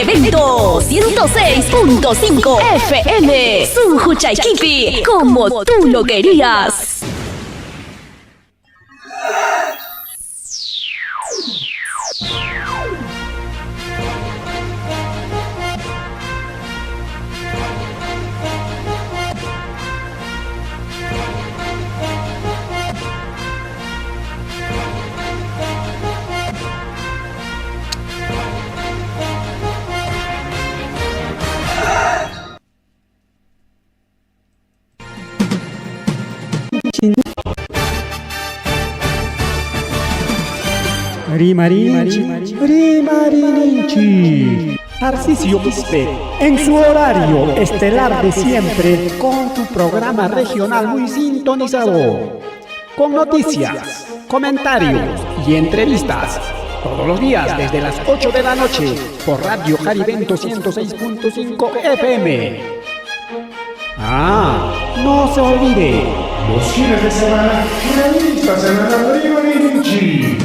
Evento 106.5 FM. Sunju Chaikipi, como tú lo querías. Rimarinchi. Tarcisio Quispe, en su horario estelar de siempre, con tu programa regional muy sintonizado, con noticias, comentarios y entrevistas, todos los días desde las 8 de la noche, por Radio Jarivento 106.5 FM. No se olvide, los fines de semana, revistas en la Rimarinchi.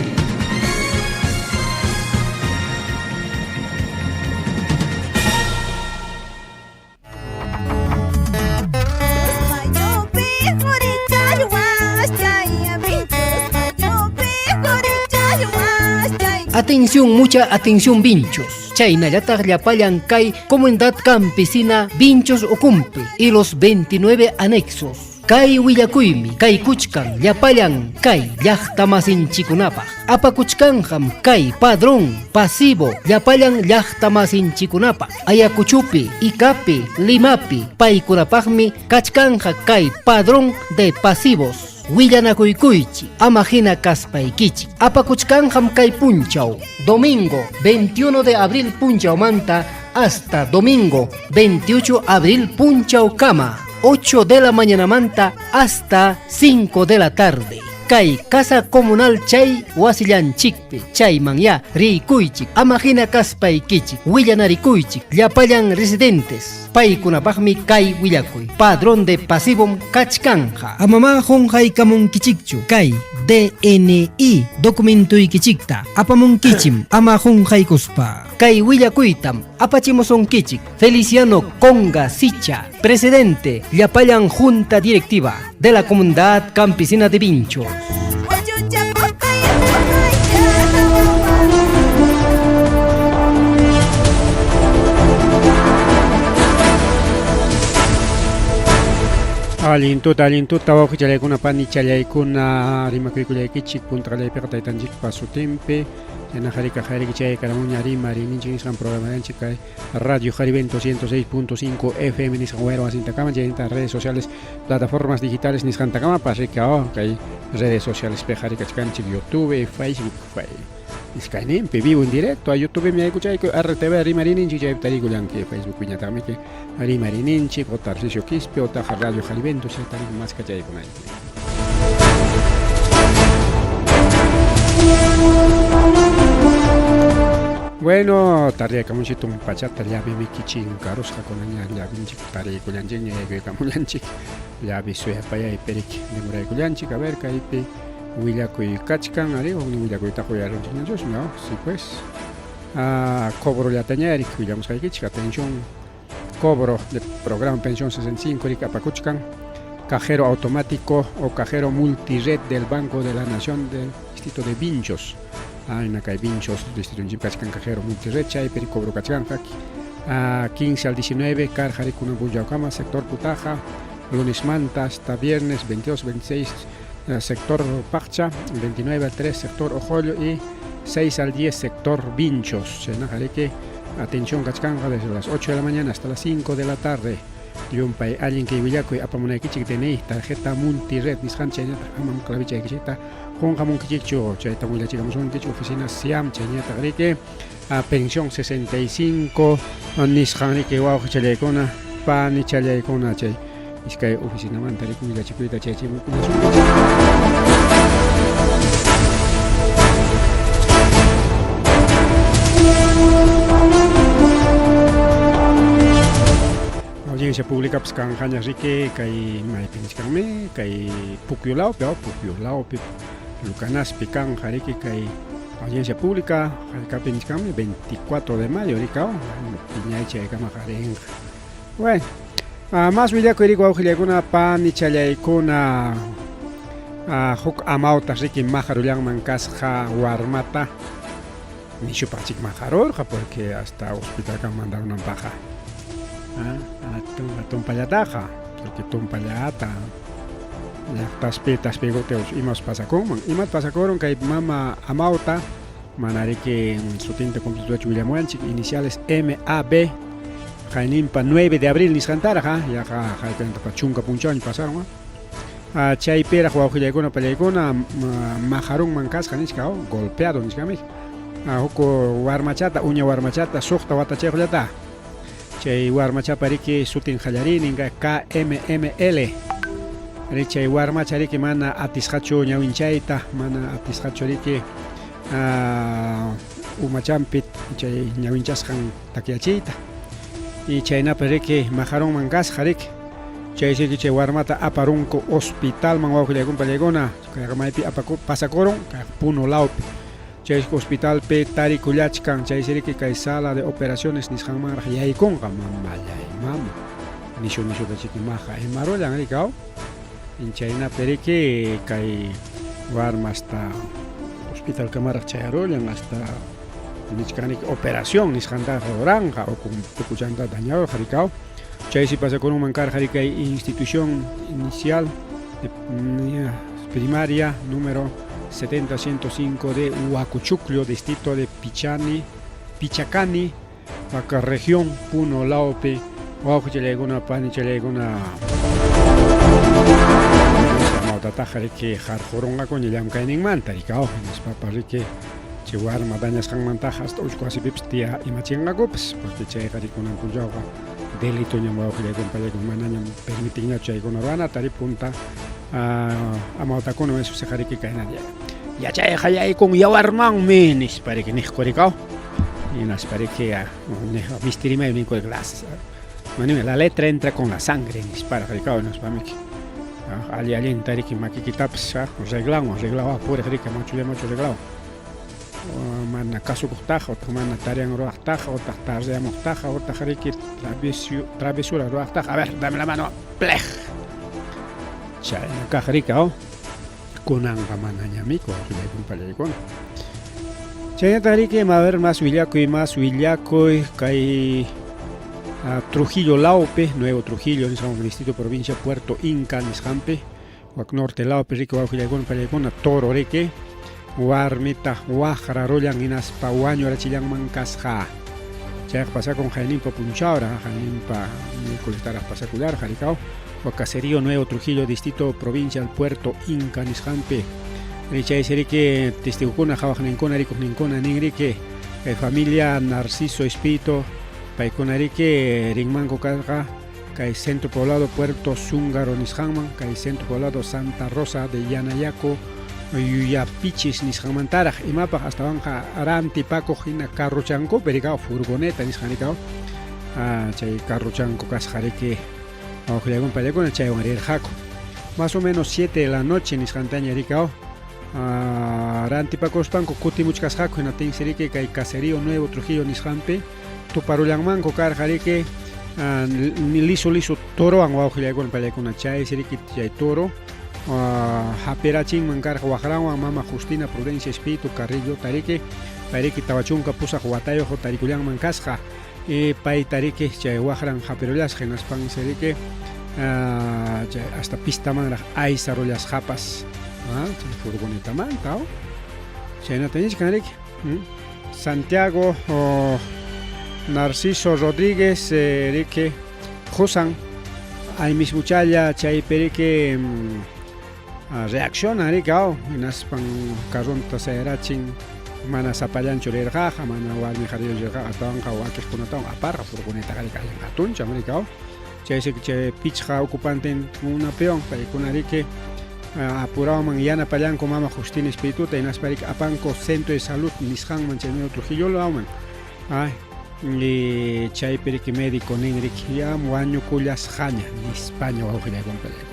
Atención, mucha atención, vinchos. Chaynallataq llapayan kay Comunidad Campesina Vinchos Ocumpe y los 29 anexos. Kay willakuymi, kay kuchkan, llapayan, kay llaqtamasinchikunapaq. Apakuchkanham, kay padrón, pasivo, llapayan llaqtamasinchikunapaq. Ayacuchupi, Icapi, Limapi, paykunapaqmi kachkanja kay padrón de pasivos. Willanakuykuichi, amajina kaspaykichi. Apakuchkanham kay punchaw. Domingo 21 de abril punchaw manta hasta domingo 28 abril punchaw kama. 8 de la mañana manta hasta 5 de la tarde. Kay Casa Comunal Chay Wasillanchikpi, Chayman ya Rikuychik, Amajina Kaspaykichik, Willanarikuychik, llapayan residentes. Paykunapaqmi kay willakuy. Padrón de pasivum kachkanja. Amama honjaykamunkichikchu kay DNI documentuykichikta apamunkichim ama honjaykuspa. Kay willakuytam apachimusunkichik. Feliciano Conga Sicha, presidente llapayan Junta Directiva de la Comunidad Campesina de Vinchos. Alintu tawa kuchalaykuna pani chalaykuna rimakuykulaykichik puntralaypiqa taytanchik pasutempe yana qharika chay karamuña rimarinchik nisqan programaranchik kay Radio Jarivento 106.5 FM nisqan wayra wasintakama chaynta redes sociales plataformas digitales nisqantakama pasrika kay redes sociales pe qharikachkanchik YouTube, Facebook, Iskayninpi vivo en directo a YouTube mi aykuchayku RTV rimarinchik chay tarikulanki Facebook piñatami que rimarinchik o Tarcisio Quispe o taja Radio Jarivento chay tarik mas kachaykunayki. Bueno, tarde kamunchito pachata llavi mikichin karusqa kunaña llavinchik tarikulanchik ñaykukamulanchik llavi suyapayay perik demuraykulanchik a ver kaypi willakuy kachkan ari ogni willakuyta qoyaronchik ñanchusmi sí pues cobro llatañarik willamos kaykichik atención cobro de programa pensión 65 rik apakuchkan cajero automático o cajero multired del Banco de la Nación del Distrito de Vinchos. En acá hay Vinchos, Distrito de Kachkan, cajero multired, chay peri cobro kachkan 15 al 19 Carjarikuna Buyaucama, sector Putaja, lunes manta hasta viernes 22, 26 sector Pacha, 29 al 3 sector Ojollo y 6 al 10 sector Vinchos. Atención Kachkanja desde las 8 de la mañana hasta las 5 de la tarde. Yumpay alguien que villaco y apamunaykichik tenéis tarjeta multired nisqan chaynata amam clavichaykichita jonqamunkichikchu chayta willachikamusunkichik oficina Siam chaynata rike pensión 65 nisqan rike wawqa challaykuna pani challaykuna chay iskay oficina manta rike willachikuyta chaychimukunachunkichik. Audiencia pública pues canjaña rique kay maipinchkanme kay pukyulao pe lucanas pican jariki kay audiencia pública, Jalcapincami, 24 de mayo, Ricao, Piñaicha y Camajarenja. Bueno, más villaco y rico aujiliaguna pan y chalaicuna, Huk Amauta, Ricky Majarulian Mancasja, Guarmata, ni Chupachik Majarorja, porque hasta hospital que mandaron una paja. A Tumpayataja, porque Tumpayata. Tas pegoteos imas pasacoman. Imat pasacoron que mama Amauta, manarique su tinta completo William Wanchik, iniciales MAB, Jainimpa 9 de abril niscantara, ya Jaipenta Pachunca Punchón pasaron. A Chaipera, Juajilegona, Palegona, Majarón Mancas, Janiscao, golpeado Niscami. A Huko Warmachata, Uña Warmachata, Sokta Watachejolata. Chay Warmachapa Riki, Sutin Jayarin, KMML. Richa y Warmacha Riki mana atishacho ñawinchaita, mana atishacho Riki umachampit, chay ñawinchasjan takiachita. Y chaynapa Riki Majarón Mancas, Jarik. Chay Siki Chay Warmata aparunco hospital manguajulegón palegona, Kagamaipi pasacoron, Puno Laupi. Chay hospital pe Tari Kuyachkan, Chay Siki Kay sala de operaciones Nishamar Yaikon, Mama. Nisho de Chiquimaja, en Maroyan Ricao. En China Perique, Kay Warma hasta hospital Camara Chayaroyan, hasta Nichcanic operación, Nishandar Oranja, o con Pucuchanta dañado, Jaricao. Chay si pasa con un mancar Jarica institución inicial de primaria número 705 de Huacuchuclio, distrito de Pichacani, acá región Puno Laupe, Huacucheleguna, Panicheleguna. Mautataja que Jarjoronga con Yam Kaining Mantaricao, es paparrique, Chihuahua, Madañas Hang Mantajas, Tosquasi Pipstia y Machinga Gups, porque Chayari con Ancuyaga, Delito Yamao, con Manayam, permitiendo Chay con Urbana, Taripunta, a Mautacono, eso se jarique Kainadia. Ya Chay con Yawarman Minis, para que Nicoricao, y nas para que a Mistirime y Nico de Glass. La letra entra con la sangre, dispara, Ricao, nos va a mí. Alguien tariki makikitaps reglado por rica macho reglado man caso cortaja o man tarian roataja o tarde amortaja o tajariki travesura roataja. A ver, dame la mano, plej cha en caja rica o con angamanañamico con palegón cha tariki ma ver más villaco y kai Trujillo Laupe, Nuevo Trujillo, en San Distrito Provincia Puerto Inca, Nisjampe, Huac Norte Laupe, Rico Bajuilagón, Palegón, Toro Reque, Huarmita, Huajara, Royan, Inas, Pahuaño, Arachillán, Mancasja. Ya pasa con Jainimpa Punchaura, Jainimpa, Nicoletaras Pasacular, Jaricao, Huacaserío, Nuevo Trujillo, Distrito Provincia Puerto Inca, Nisjampe, Richa Iserique, Testiucuna, Jabajanencona, Rico Nincona, Ningrique, familia Narciso Espíritu. Paiconarique, Ringmanco Carga, Cay Centro Poblado Puerto Zúngaro Nishanman, Cay Centro Poblado Santa Rosa de Yanayaco, Yuyapichis Nishamantara, y mapa hasta Banja Aranti Paco Gina Carrochanco, Pericao, furgoneta Nishanicao, Chay Carrochanco Casjareque, Ojlegon Palecon, Chay Jaco. Más o menos 7 de la noche Nishantaña Ricao, Aranti Paco Spanco, Cutimuchcas Jaco, en Atenserique, Cay Caserío Nuevo Trujillo Nishampe. Tuparulang ko karjarike liso toro ang wauhilay kon palay kon chay sirikit chay toro haperaching mangkar wahrang mama Justina Prudencia Espíritu Carrillo tarike pariki tawachunka pusa huatayo tarikulang mankasja pay tarike chay wahrang haperolas genas pan sirike hasta pista manra ay sarollas japas furgoneta man tao chay na tenis karik Santiago Narciso Rodríguez, Rique, Josan, hay mis muchachas, chay perique reacciona, Ricao, en aspan carronta serachin, mana zapayancho de raja, mana walmi jarillo de raja, tanca o aquel conatón, aparra, furgoneta, galica, en gatuncha, Ricao, chay se que pichja ocupante en una peón, para con Rique, apurado mañana payan con mama Justina Espíritu, en asparic apanco centro de salud, Nishan, Manchenero Trujillo, lo aman. Ay. Y chay perique médico ningrik ya muaño culas jaña ni España o aujile con pelego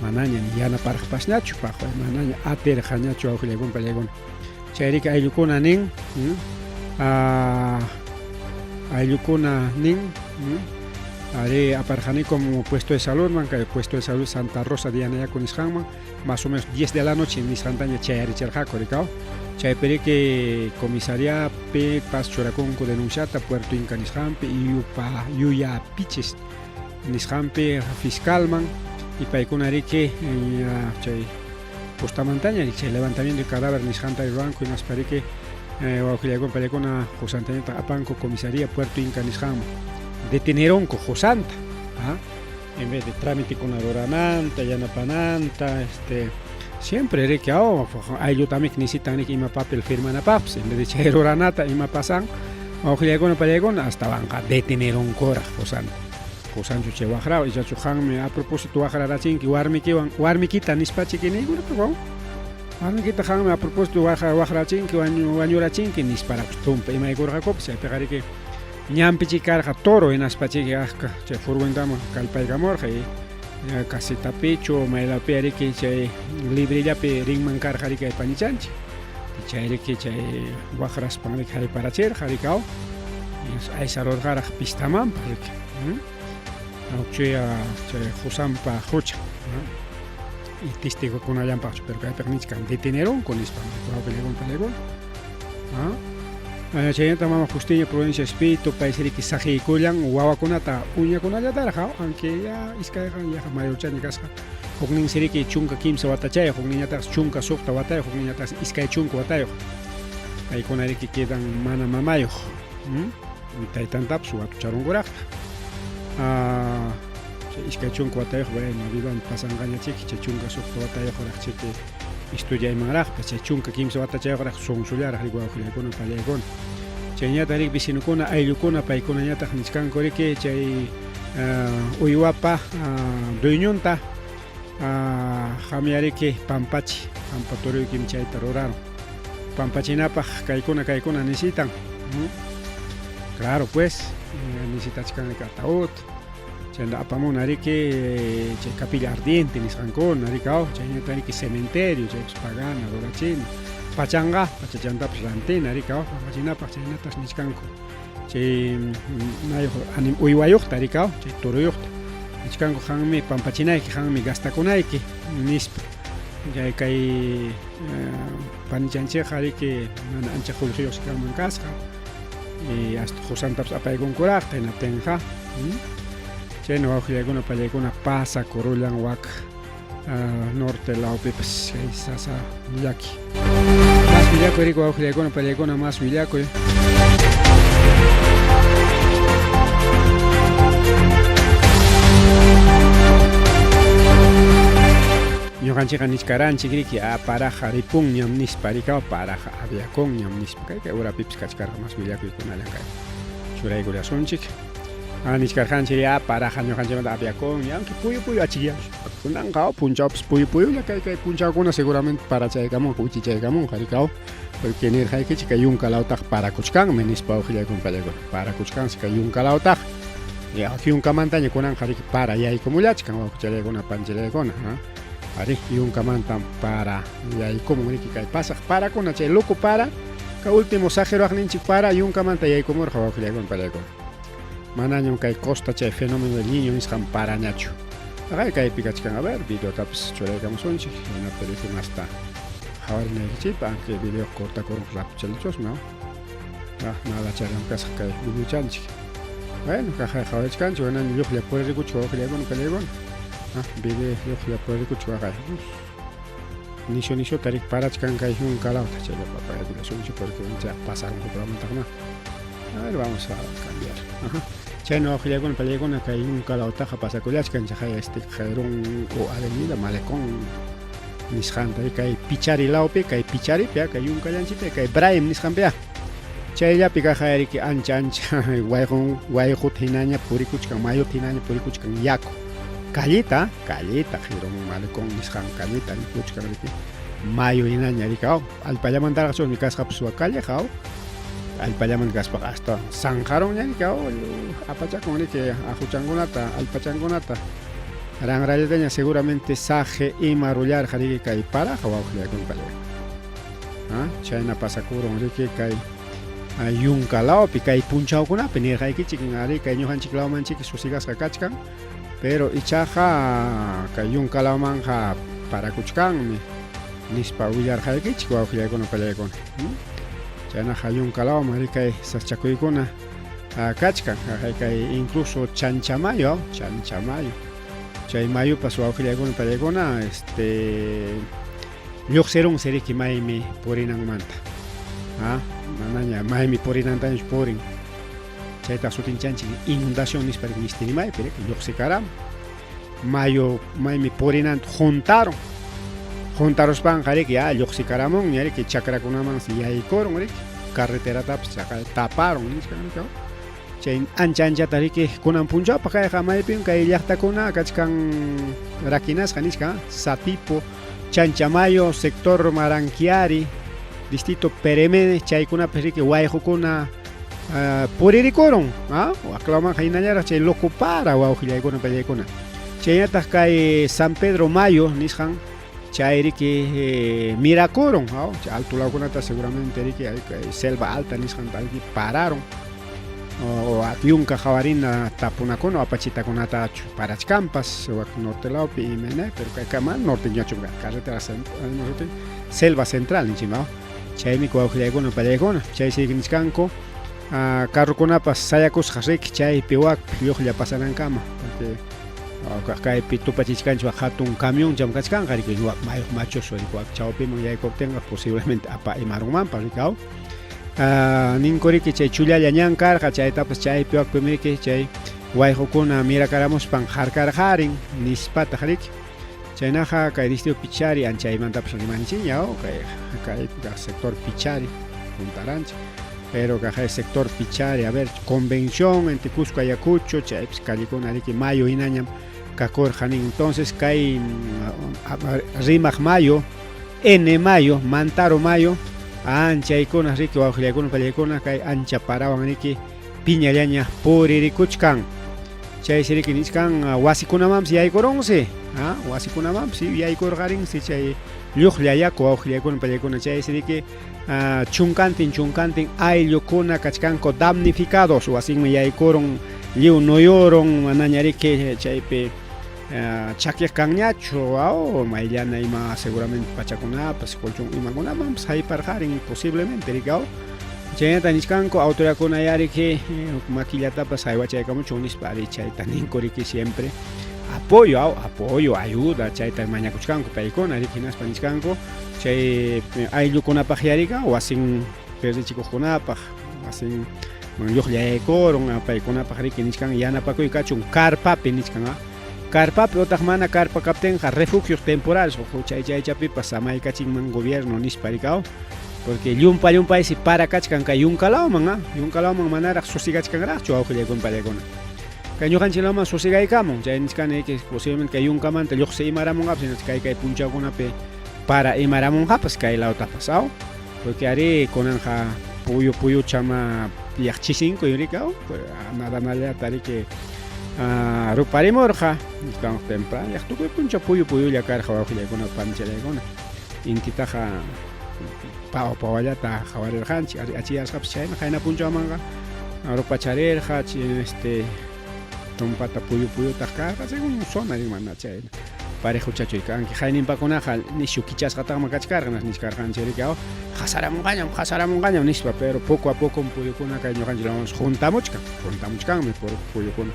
manaña ni yana para pasnacho pajo manaña ater jañacho aujile con pelego chayrika ayllukuna nin ayllukuna nin ari aparjani como puesto de salud man que puesto de salud Santa Rosa de Anayaco nisqanman más o menos 10 de la noche nisqantaña chayaricharqaku rikaw chaypiri que comisaría pe pas churakunku denunciata Puerto Inca nisqanpi yuya piches nisqanpi fiscalman y paykuna riki chay postamantaña chay levantamiento de cadáver nisqanta ruanku inaspari que wawqillaykuwan paykuna Josantañata apanku comisaría Puerto Inca nisqanman deteneronku Josanta en vez de trámite con adorananta, yanapananta, siempre riki ayllu también necesitan ima papel firman a paps en vez de chay oranata ima pasan wawqillaykuna pallaykuna hasta banca deteneronkura Josanchu chay waqraw ichachu qanmi a propósito waqrarachinki warmikita nispachikini warmikita qanmi a propósito waqrachinki wañurachinki nisparakus tumpa imaykurqakupas chaypiqa riki ñampichi karqa toro hinaspachiki chay furgontama kallpaykamurqa y casitapichu maylapi riki chay librillapi rinman karqa riki aypanichanchik chay riki chay waqraspan riki hayparachirqa rikaw aysarurqaraq pistamanpa riki chay Josanpa hucha y testigukunallampaqchu pero kaypiqa nichkan deteneronku nispan wawqillaykuwan chayanta mama Justiña provincia Espíritu paisiriki saqikullan wawakunata uñakunallatarqa aunque ya iskayqa yaqa mayorchaña kasqa huknin siriki chunka kimsa watachayuq hukniñataqas chunka suqta watayuq hukniñataqas iskay chunka watayuq paykuna riki quedan mana mamayuq taytantapas watucharunkuraqta chay iskay chunka watayuq bueno vivan pasanqañachiki chay chunka suqta watayuqraq chiki estudiaymanraqpa chay chunka kimsa watachayuqraq sonsullaraq riki wawqillaykuna pallaykuna chayñata riki vecinukuna ayllukuna paykunañataq nisqanku riki chay uywapa dueñunta hamyariki pampachi pampa turuykim chayta ruraron pampachinapaq kaykuna necesitan claro pues necesitachkanriki ataúd chayna apamuna riki chay capilla ardiente nisqankuna rikaw chayñata riki cementerio chaypis pagana rurachina pachachantapas rantina rikaw pampachinapaq chaynatas nisqanku chay uywayuqta rikaw chay turuyuqta nisqanku qanmi pampachinayki qanmi gastakunayki nispa kay panichanchikqa riki mana ancha qullqiyuqsi kanman kasqa y hasta Josantapas apaykunkuraqta hinatinqa chayna wawqillaykuna pallaykuna pasa kurullan wak norte lawpipas kay sasa willaki mas willakuy riki wawqillaykuna pallaykuna mas willakuy ñuqanchikqa nichkaranchik riki paraqa ripunñam nispa rikaw paraqa aviaconñam nispa kay urapipas kachkarqa mas willakuykunallan kay churaykullasunchik nichkarqanchik paraqa ñuqanchikmanta aviaconña aunque puyu achikillapish kunanqa punchawpis puyulla kay punchawkuna seguramente parachaykamunqa uchichaykamunqa rikaw porque nirqaykichik kay yunkalawtaq parakuchkanmi nispa wawqillaykuna pallaykuna parakuchkansi kay yunkalawtaq yunkamantaña kunanqa riki para yaykumulachkan wawqichallaykuna panchillaykuna ari yunkamantan para yaykumun riki kay pasaq parakuna chay loco para ka último sajeroaq ninchik para yunkamanta yaykumurqa wawqillaykuna pallaykuna manañam kay costa chay fenómeno del niño nisqan parañachu kaypi kachkan a ver videotapas churaykamusunchik hinata riki masta hawarinaykichikpa aunque video cortakurunqa rapuchalichusmi nada chaywan kasqa kay videochanchik bueno kaja hawarichkanchik mana lluqlla puririkuchik wawqillaykuna pallaykuna video lluqlla puririkuchik waqay nisho tarik parachkan kay yunkalawta chayllapa payakulasunchik porque ancha pasaron programantaqna a ver vamos a cambiar chayna wawqillaykuna pallaykuna kay yunkalawtaqa pasakullachkanchik jayrun o avenida Malecón nisqanta kay Pichari lawpi kay Picharipi kay yunkallanchikpi kay Braim nisqanpi chayllapi kay riki ancha wayqut hinaña purikuchkan mayut hinaña purikuchkan yaku Callita jayrun Malecón nisqan Callita rikuchkan riki mayo hinaña rikaw allpallamantaraqchusmi kasqapas calle qaw allpallaman kaspaqa hasta sanjaron rikaw apachakun riki ajuchankunata alpachankunata ranrallataña seguramente saje ima rullarqa riki kay paraqa wawqillaykuna pallaykuna chayna pasakurun riki kay yunkalawpi kay punchawkunapi nirqaykichik ari kay ñuqanchiklawmanchik susigasqa kachkan pero ichaqa kay yunkalawmanja parakuchkanmi nispa willarqaykichik wawqillaykuna pallaykuna chaynaqa yunkalawman ri kay sachakuykkuna kachkan kay incluso chanchamayo chay mayupas wawqillaykuna pallaykuna lluqsirun siriki maymi purinanmanta manaña maymi purinantañash purin chayta sutinchanchik inundación nisparik nistinimaypi lluqsikaram mayo maymi purinanta juntaruspanqa riki lluqsikaramun riki chakrakunaman yaykurun riki carreteratapas taparon nisqa chay anchata riki kunan punchawpa kayqa maypin kay llaqtakuna kachkan rakinasqa nisqa Satipo, Chanchamayo, sector Maranquiari, distrito Peremene, chaykunapi riki wayqukuna puririkurum aklaman haynallara chay locupara wawqillaykuna pallaykuna chaynataq kay San Pedro Mayo nisqan chay riki mirakurum chay altulawkunata seguramente riki kay selva alta nisqan riki pararon o yunka hawarina tapunakuna apachitakunata parachkampas wak nortelawpi imene pero kay kama norte ñachunga carretera selva central ninchima chaymi wawqillaykuna pallaykuna chay signiskanku carrukunapas sayakusqa riki chaypi wakpi lluqlla pasanankama porque kaypi tupachichkanchik hatun camión kachkanqa riki mayuq machoso riki wak chawpiman yaykuptinqa posiblemente apa imarunmanpas riki ninku riki chay chullalla ñan karqa chaytapas chaypi wakpimi riki chay wayqukuna mirakaramuspan harkarqarin nispataq riki chaynaqa kay distrito Pichari anchaymantapas rimanchinña kay sector Pichari juntaranchik pero kay sector Pichari a ver convención entre Cusco Ayacucho chaypis kallikuna riki mayo hinañam kakurqanin entonces kay rimaq mayo N mayo Mantaro mayo anchaykuna riki wawqillaykuna pallaykuna kay ancha parawan riki piñallaña puririkuchkan chaysi riki niskan wasikunamanpas yaykurunsi wasikunamanpas yaykurqarinsi chay lluqllayaku wawqillaykuna pallaykuna chaysi riki chunkantin ayllukuna kachkanku damnificados wasinmi yaykurun lliw nuyurun manaña riki chaypi chakyaqkanñachu mayllana ima seguramente pachakunapas colchón imakunamanpas hayparqarin posiblemente riki chaynata niskanku autoridadkuna riki maquillatapas haywachaykamuchun nispa ari chayta ninku riki siempre apoyo ayuda chayta mañakuchkanku paykuna riki hinaspa niskanku chay ayllukunapaq yarika wasin perdichikuqkunapaq wasin lluqllaykurun paykunapaq riki niskan yanapakuykachun karpapi niskan karpapi utaq mana karpa kaptinqa refugios temporales chaychapipas samaykachinman gobierno nispa riki porque llumpa para kachkan kay yunkalawman manaraq susigachkanraqchu wawqillaykuna pallaykuna kay ñuqanchiklawman susigaykamun chay niskani que posiblemente kay yunkamanta lluqsi imaramunqapas kay punchawkunapi para imaramunqapas kay lawtapas porque ari kunanja puyu chama yaqchisinkuy riki nadanallata riki ruparimurqa nisqan temprano yaqtukuy puncha puyulla karqa wawqillaykuna panchallaykuna intitaqa pawallata hawarirqanchik achiyasqapas chayna qayna punchawmanqa rupacharirqa tumpata puyutaq karqa según zona rimana chayna parejo chachuykanki hayninpakunaqa nishu kichasqataqman kachkarqa niskarqanchik riki hasaramunqañam nispa pero poco a poco puyukuna kay ñuqanchiklawan juntamuchkanmi puyukuna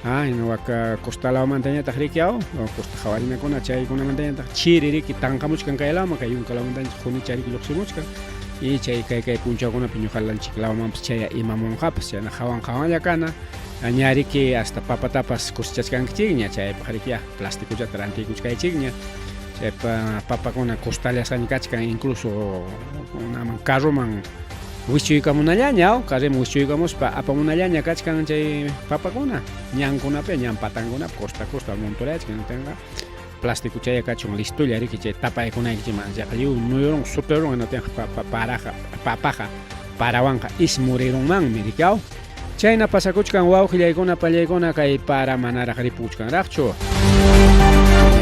waka costalawmantañataq riki costa hawarinakuna chaykunamantañataq chiri riki tanqamuchkan kaylawman kay yunkalawmantañataq junicha riki lluqsimuchkan y chay kay punchawkunapi ñuqalanchiklawmanpas chay imamunqapas chayna hawanlla kana ña riki hasta papatapas cosechachkankichikña chaypaq riki plastikullata rantikuchkaychikña chaypa papakuna costallasqaña kachkan incluso kunaman carroman wichuykamunallaña carriman wichuykamuspa apamunallaña kachkan chay papakuna ñankunapi ñan patankunapi costa montoreachkan tenga plástico chaya kachun listulla riki chay tapaykunaykichiman lliw nuyurun superun tenga papaja parawanqa ismurirunmanmi riki chayna pasakuchkan wawqillaykuna pallaykuna kay para manaraq ripuchkanraqchu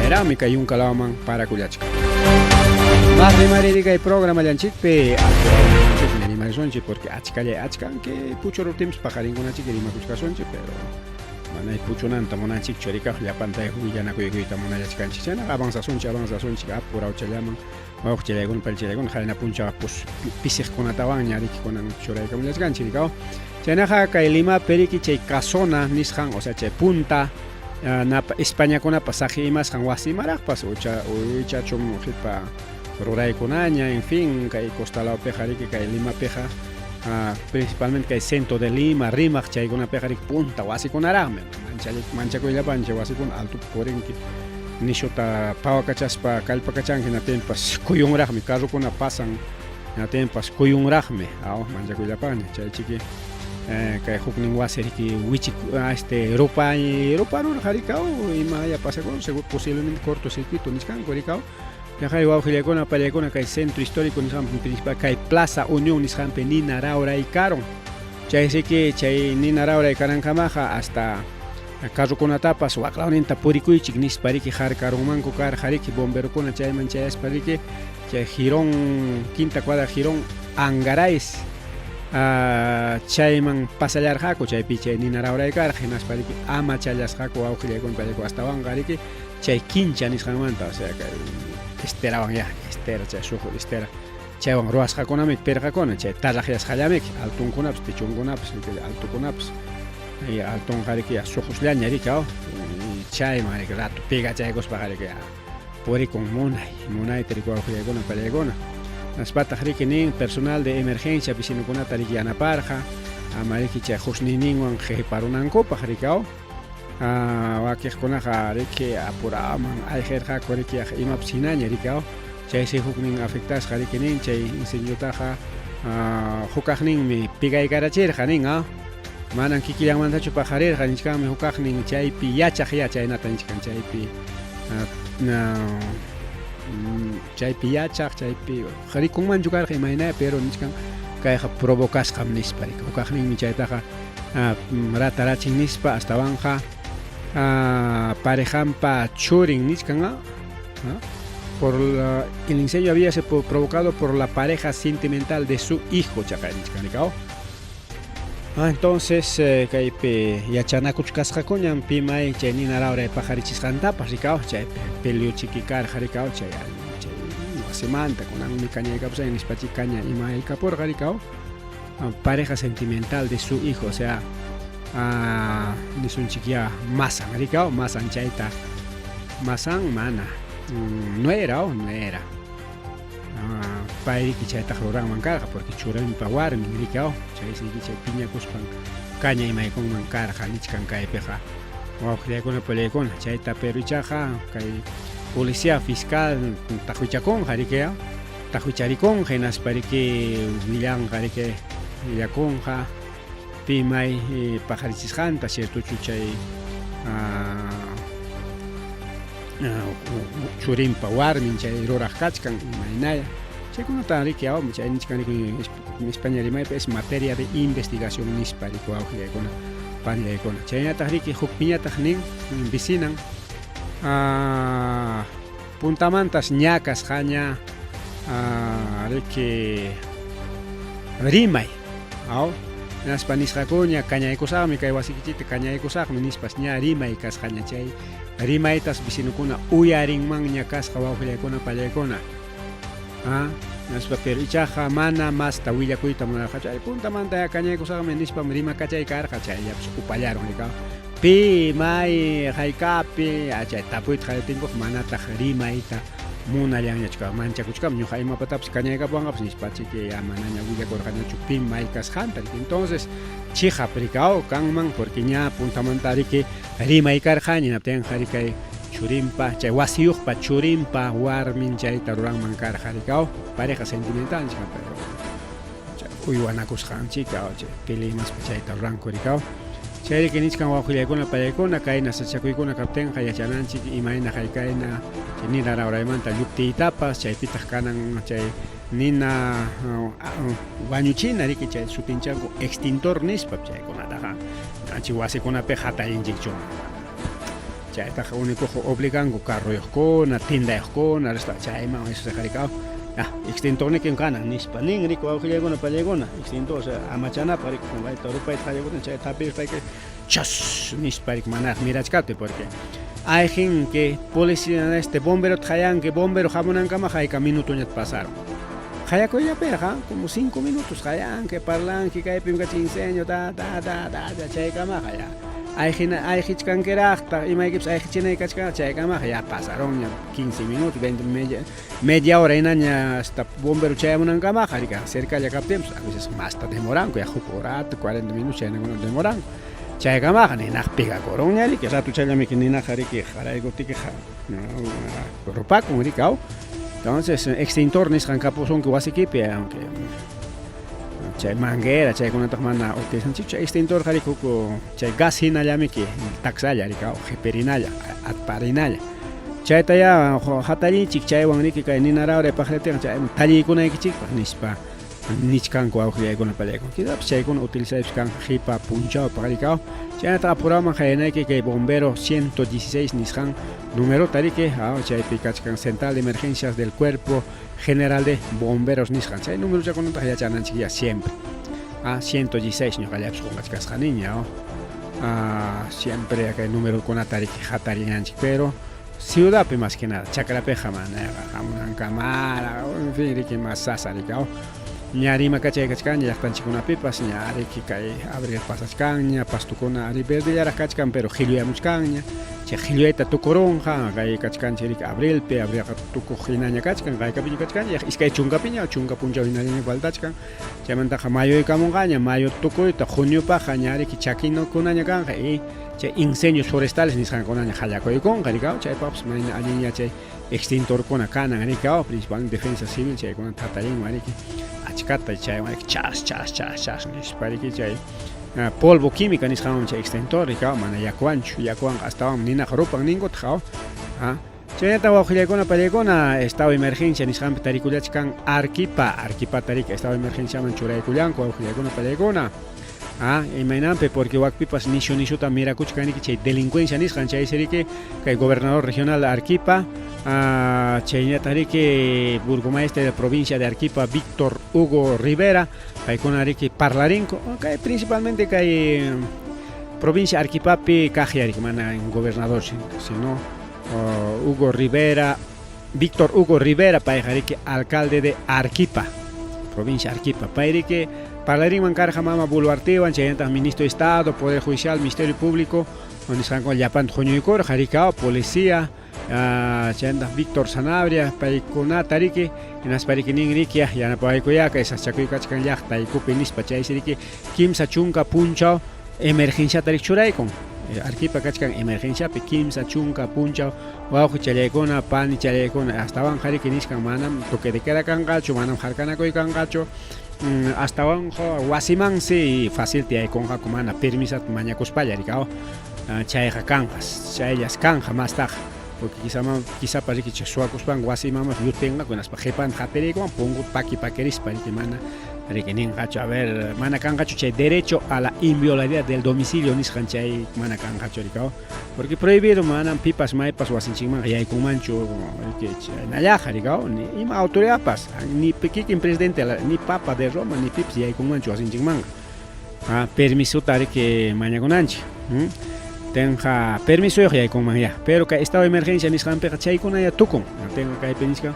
erami kay yunkalawman parakullachkan Más de Maridica y programa Yanchikpe, Sonche, porque achkan que pucho rotims pajarín con chica y macuchka sonche, pero manay pucho nanta monachik chorica la pantalla huyana cuiguita monachkan chichana, avanza sonche, apura ochelaman, ochelegon, pelchelegon, jalena puncha, pues pisig con atabaña, ricky con chorica monachkan chiricao. Chanaja Kailima Periki Chay Casona Nishan, o sea, Chay Punta, España con pasaje y más Hanwasi Marapas, Ucha Chum Hipa. Ruray Cunaña, en fin, que hay Costa La Pejarique, que hay Lima Peja, principalmente que hay centro de Lima, Rimac, que hay una Pejaric Punta, o así con Arame, mancha con la pancha, o así con alto por en que Nishota Pawacachaspa, Calpacachan, que no tempas, Cuyun Rajme, caso con la pasan, no tempas, Cuyun Rajme, mancha con la pancha, chay chiqui, que hay Hukning Wasser, que Wichik, Europa no Jaricao, y Maya pasa con, posiblemente cortocircuito, Niscan, Coricao. Hay Guajilacona, Paliacona, que hay centro histórico, principal, que hay Plaza Unión, Nishampe, Nina Raura y Caron. Chay sé que Chay Nina Raura y Carancamaja hasta Caso con Atapas, o Aclaunenta Puricuichik, Nisparique, Jar Caromanco, Car, Jariki, Bombero con Chay Manchayas Parique, Chay Girón, Quinta Cuadra Girón, Angarais, Chayman Pasallar Jaco, Chay Piche, Nina Raura y Car, Genas Parique, Ama Chayas Jaco, Guajilacon, Paliaco, hasta Bangariki, Chay Quincha, Nishamanta, o sea que. Esteraban ya, estera, chay sujo, estera. Chaywan ruas jaconamik, per jacona, chay talajias jayamek, altun kunaps, pichun kunaps, alto kunaps. Y altun jariki a sujos leaña, ricao. Y chay, marik, rato, pega chaygos para jariki a pori con monay, perico jayagona, palayagona. Las patas riki personal de emergencia, piscino con atariki anaparja, a mariki chay jusnininguan, jeparunan copa, jaricao. Wakih konaha riki apuraman aljerja koriki imapsinaña rikao chay se hukning afectas jarikinin chay inseñotaja hukajnin mi pigay karacherja nin manan kikilang mantachu pajarerja nichkan mi hukajnin chaypi yachaj ya chaynata nichkan chaypi yachaj chaypi jarikun jukarja imayna pero nichkan kayja provocasqa nisparik hukajnin mi chaytaja ratarachin nispa hasta banja parejampa churin nichkanga por el incendio había sido provocado por la pareja sentimental de su hijo chakanicao. Entonces kaype yachanakuchkasqa kuñan pimay chaynina laura pajarichis jantapas rikao chay pelio chiquikar jarikao chay semanta kunan mi caña kapsa en ispachi caña ima el capor jarikao pareja sentimental de su hijo, o sea nisun chiquia masan ricao masan chaita masan mana no era pairi chaita jororan mancarja porque churan pawar mi ricao chay si chay piña kuspan caña y mai con mancarja nichkan kai peja o con pelecon chaita perichaja kai policía fiscal tajuchacon jarikea tajucharicon genas parike willan jarike villaconja Pimay pajarichis janta, cierto chuchay churimpa warmin chay roraj kachkan imaynaya chay kunata rikiaw chay nichkan en España es materia de investigación nispa rikuaw hiyaykuna panyaykuna chaynata riki huk piñataq nin vecinan puntamantas ñakas haña riki rimay Naspa nisqakuña kañaykusaqmi kay wasikichita kañaykusaqmi nispas ña rimay kasqaña chay rimaytas vicinukuna uyarinmanña kasqa wawqillaykuna pallaykuna naspa pero ichaqa mana masta willakuyta munarqa chay puntamanta kañaykusaqmi nispam rima kachay karqa chay yapish upallaron rikaw pi may haykapi chay tapuyta qharitinkuq manataq rimayta munallan chka manchakuchkam ñuqa imapatapas kañaykapuwanqapas nispachiki manaña willakurqañachu pin maykas hantan entonces chija prikao kanman porque ña puntamanta riki rimaykarqa ñinaptian qarikay churimpa chay wasiyuqpa churimpa warmin chayta ruranman karqa rikao pareja sentimental chika pero chay uywanakusqanchika chay pilimaspa chayta ruranku rikao chay riki nichkan wawqillaykuna pallaykuna kayna sachakuykuna kaptinqa yachananchik imayna haykayna nina rauraymanta lluptiytapas chaypitaq kanan chay nina wañuchina riki chay supinchanku extintor nispa chaykunataqa chay wasikunapi hatayinchikchu chaytaqa unikuqa obliganku carroyuqkuna tindayuqkuna chayman eso se qarikaw extintor ni quien gana nispa nin rico aujillegona pallegona extintor amachana para que con gaita rupa y chay tapir para que chas nispa rik manar mirachkate porque hay gente que policía bombero trayan que bombero jamonan kama jaika minuto ñat pasaron jayako ya perja como 5 minutos jayan que parlan que cae pim incendio da chay kama jaya hay hichkan kerakta y mai hay hichene kachka chay kama ya pasaron ya 15 minutos 20 media hora inaña hasta bombero chay munan kama jarika cerca ya captemos a veces más ta demoran ya hora 40 minutos ya no demoran chay kama ni nak pega coronia que sa tu chay mi que ni na jariki jarai gotike no ropa con ricao entonces extintor ni san capozón que wasikipe aunque chay manguera chay con mana utilizan chay extintor jariko chay gas hinallami que taxalla ricao jeperinalla atparinalla chay taya hatari chik chay wangni que kay ninara re pajlete chay tali kuna ikchik nispa nichkan ko aukhia con paleko kida chay con utilizar kan jipa punchao paricao chay ta programa jayna que bombero 116 niskan número tarike chay pikachkan central de emergencias del cuerpo general de bomberos niskan chay número ya con ya chanan chiquilla siempre 116 no kalaps con las niña siempre acá el número con atarike hatarinan pero ciudad más que nada chakrape jamana hamunan kamara en fin que más sasarikao ñarima kachay kachkan ya están chikuna pipas ñari que cae abrir pasas caña pastukona ari verde ya kachkan pero gilia muchkaña che gilieta tu coronja cae kachkan cherik abril pe abrir tu cojinaña kachkan cae kapi kachkan ya iskay chunga piña chunga punja inaña baldachkan chamanta mayo y kamongaña mayo tukoita junio pa ñari que chakino kunaña kanja y che incendios forestales niskan kunaña hayako y con garicao che paps maina aliña che extintor con acana garicao principal defensa civil che con tatarín mariki achkata chay chas nispariki chay polvo química nisqam chay extintor ricao mana yakuan hasta nina ropan ningot jao chayta wajilekona palekona estado de emergencia nisqam tarikulachkan arquipa tarik estado de emergencia man churaykullanku wajilekona palekona imaynampe porque wakpipas nishu ta mirakuchkani chay delincuencia nisqan chay serike kay gobernador regional Arequipa Chaynatarique burgomaestre de la provincia de Arequipa Víctor Hugo Rivera con Arequipa parlarinco principalmente que provincia Arequipa cajiarik mana en gobernador sino Hugo Rivera Víctor Hugo Rivera que alcalde de Arequipa provincia Arequipa que parlarin mancarja mama bulwartewan chaynata ministro de Estado Poder Judicial Ministerio Público donde están con Yapan Joñuicor Jaricao Policía chanda Víctor Sanabria paikuna tariki inas parikinin rikia yana paikuya ka esas chakuyachkan llaqta y kupinis pachay siriki kimsa chunka punchao emergencia tarik churaykon Arequipa kachkan emergencia pe kimsa chunka punchao wauj chalaykuna pani chalaykuna astawan jariki niskan manam toque de queda kangacho manam harkanakoy kangacho astawan wasiman si fácil tiaykonja kumana permisat mañakuspalla rikao chayqa kanjas chaylas kanja más taj porque quizá para que chasuacos pan guasi mamas yo tenga con las pajepan jaterico pongo paqueris para que mana requenen gacho a ver mana cangacho chay derecho a la inviolabilidad del domicilio nis chay mana cangacho ricao porque prohibido mana pipas maipas o asin chingman ya con mancho que naya ricao ni ima autoridad pas ni pequeño presidente ni papa de Roma ni pips ya con mancho asin chingman permiso tare que mañana con anchi tenga permiso ya con mañana pero que estado de emergencia ni scampe chay con ya tucon tengo que penisca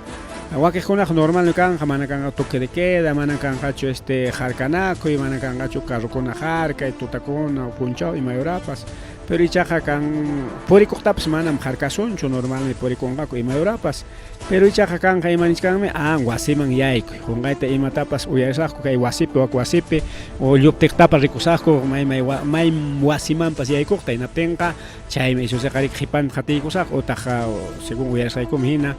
agua que con normal no can mana can toque de queda mana can gacho jarcanaco y mana can gacho carro con jarca y tutacona punchao y mayorapas pero y chaja can por cortaps mana jarcasoncho normal ni por congaco y mayorapas pero y chaja can hay maniscan guasiman yaik con gaita y matapas o ya saco que guasipe o guasipe o yoptek tapa ricosaco mai guasiman pas yaik corta y na tenga chay me hizo sacar jipan jati cosac o taja según ya sai comina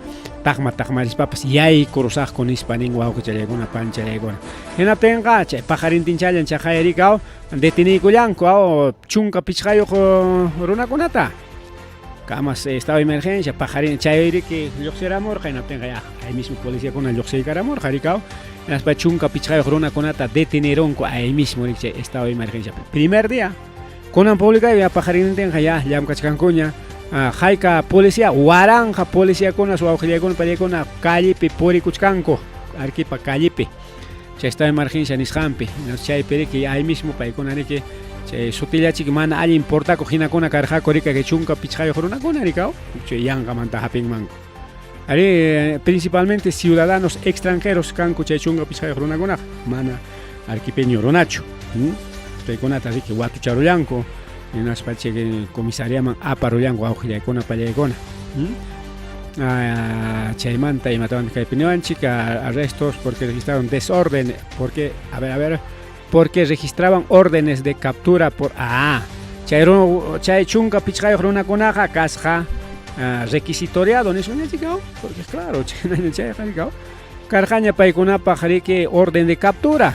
tagmaris papas yai corosaj con hispanin guau que chale una pancha legona en atenga che pajarin tinchalan chajaericao detini cuyanco o chunca pichayo runa conata camas estado de emergencia pajarin chairi que yoxera morja en atenga ya ahí mismo policía con el yoxei caramor jaricao en las pachunca pichayo runa conata detenieron ahí mismo estado de emergencia primer día con una pública ya pajarin tenga ya cachcancuña Hayka policía waranja policía con su auxiliar con calle purikuchkanko arquipa calle chay está emergencia nisqampi chay que ahí mismo paykuna que sutillachi mana alli importa cojina con carja corrica que chunka pichayo corona con aricao chay yanga manta haping mango principalmente ciudadanos extranjeros kanku chay chunka pichayo corona con mana arquipeño ronacho paykunata que watu charullanko unas pache que comisaría man aparullanko auxiliar con pallaykuna chaymanta y mataban que opinión chica arrestos porque registraron desorden porque porque registraban órdenes de captura por chay chunka pichqayo runa kunaqa kasqa requisitoriado ni suena chica porque claro chay jarikao karjaña paykunapaq riki orden de captura